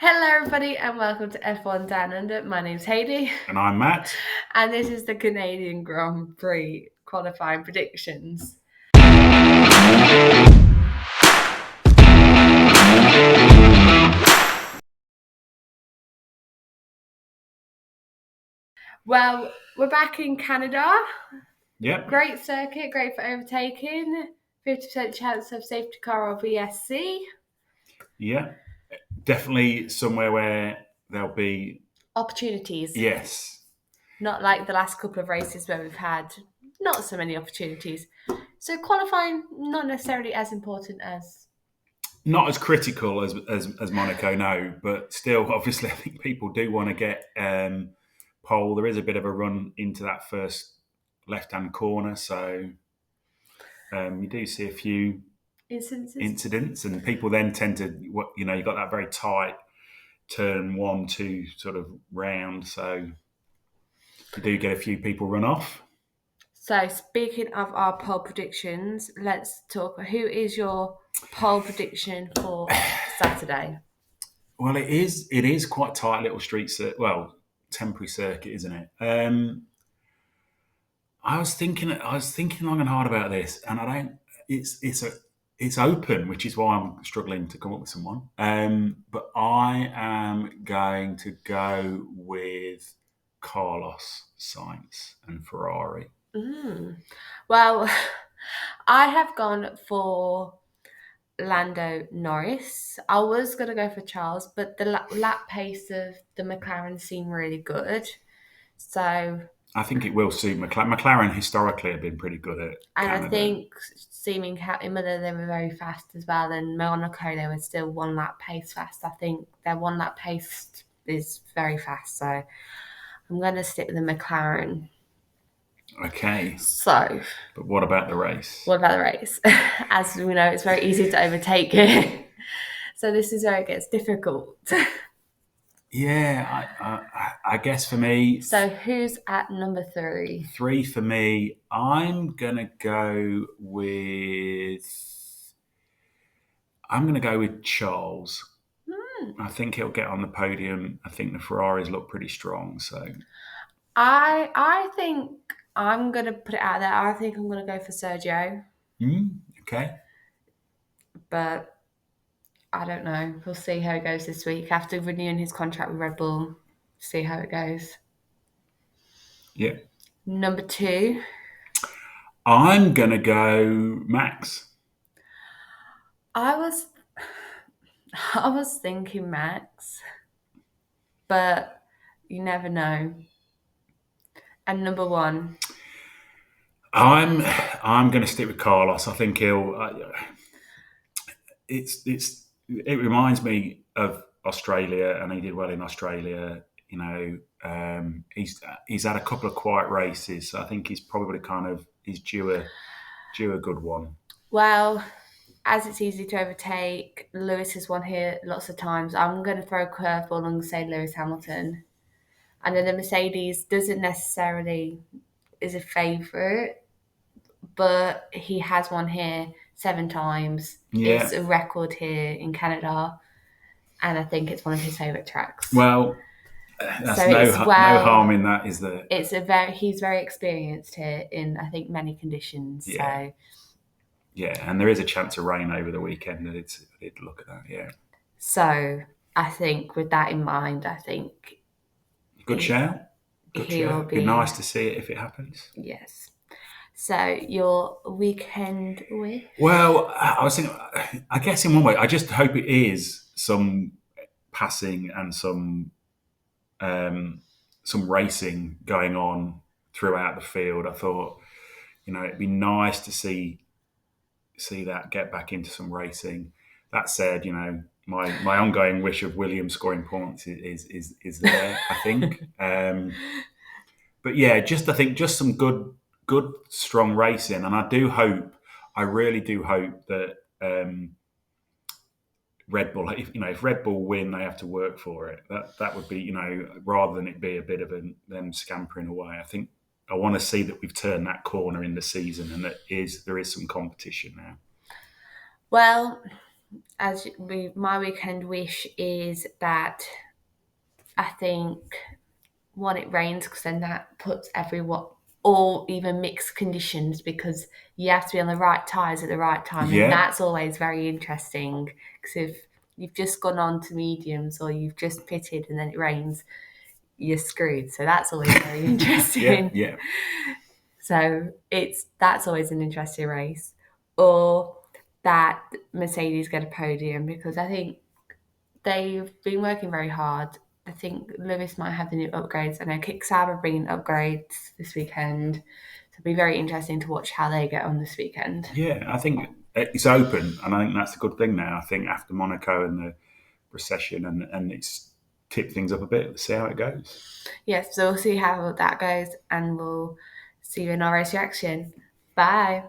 Hello, everybody, and welcome to F1 Down Under. My name's Hayley, And I'm Matt. and this is the Canadian Grand Prix qualifying predictions. Well, we're back in Canada. Yep. Great circuit, great for overtaking. 50% chance of safety car or VSC. Yeah. Definitely somewhere where there'll be Opportunities. yes. Not like the last couple of races where we've had not so many opportunities. So qualifying, not necessarily as important as Not as critical as Monaco, no, but still, obviously, I think people do want to get pole. There is a bit of a run into that first left-hand corner, so you do see a few incidents, and people then tend to, you've got that very tight turn 1-2 sort of round, so you do get a few people run off. So, speaking of our pole predictions, let's talk. Who is your pole prediction for Saturday? Well, it is. It is quite tight little street temporary circuit, isn't it? I was thinking long and hard about this, and I don't. It's open, which is why I'm struggling to come up with someone. But I am going to go with Carlos Sainz and Ferrari. Well, I have gone for Lando Norris. I was going to go for Charles, but the lap pace of the McLaren seemed really good. So, I think it will suit McLaren. McLaren historically have been pretty good at and I Canada. think seeming Imola they were very fast as well, and Monaco they were still one lap pace fast. I think their one lap pace is very fast. So, I'm going to stick with the McLaren. Okay. So, But what about the race? what about the race? As we know, it's very easy to overtake it. So this is where it gets difficult. Yeah, I guess for me, So who's at number 3? 3 for me. I'm gonna go with. I'm gonna go with Charles. I think he'll get on the podium. I think the Ferraris look pretty strong. So I think I'm gonna put it out there. I think I'm gonna go for Sergio, okay, but I don't know. We'll see how it goes this week after renewing his contract with Red Bull. See how it goes. yeah. Number 2. I'm gonna go Max. I was I was thinking Max, but you never know. And number 1. I'm going to stick with Carlos. I think he'll. It reminds me of Australia, and he did well in Australia. He's had a couple of quiet races, so I think he's probably he's due a good one. Well, as it's easy to overtake, Lewis has won here lots of times. I'm going to throw a curveball and say Lewis Hamilton. And then the Mercedes doesn't necessarily is a favourite, but he has won here 7 times. Yeah. It's a record here in Canada, and I think it's one of his favourite tracks. Well, that's So no it's harm in that, is there? he's very experienced here in I think many conditions. Yeah. So Yeah, and there is a chance of rain over the weekend. I did look at that. Yeah. So I think with that in mind, I think Good shout. Good shout. Be nice to see it if it happens. Yes. So your weekend wish? Well, I was thinking. I guess in one way, I just hope it is some passing and some racing going on throughout the field. I thought, it'd be nice to see that get back into some racing. That said, my ongoing wish of Williams scoring points is there. I think, but yeah, I think just some good strong racing, and I really do hope that Red Bull, if Red Bull win, they have to work for it. That would be, rather than it be a bit of them scampering away. I think I want to see that we've turned that corner in the season, and there is some competition now. Well, my weekend wish is that I think one, it rains because then that puts everyone, or even mixed conditions, because you have to be on the right tyres at the right time, and Yeah, that's always very interesting. Because if you've just gone on to mediums or you've just pitted and then it rains, you're screwed. So that's always very yeah, interesting. yeah, So that's always an interesting race. Or that Mercedes get a podium, because I think they've been working very hard. I think Lewis might have the new upgrades. I know Kicksab are bringing upgrades this weekend. So it'll be very interesting to watch how they get on this weekend. yeah. I think it's open, and I think that's a good thing now. I think after Monaco and the recession, and it's tipped things up a bit. Let's see how it goes. Yes, so we'll see how that goes, and we'll see you in our race reaction. Bye.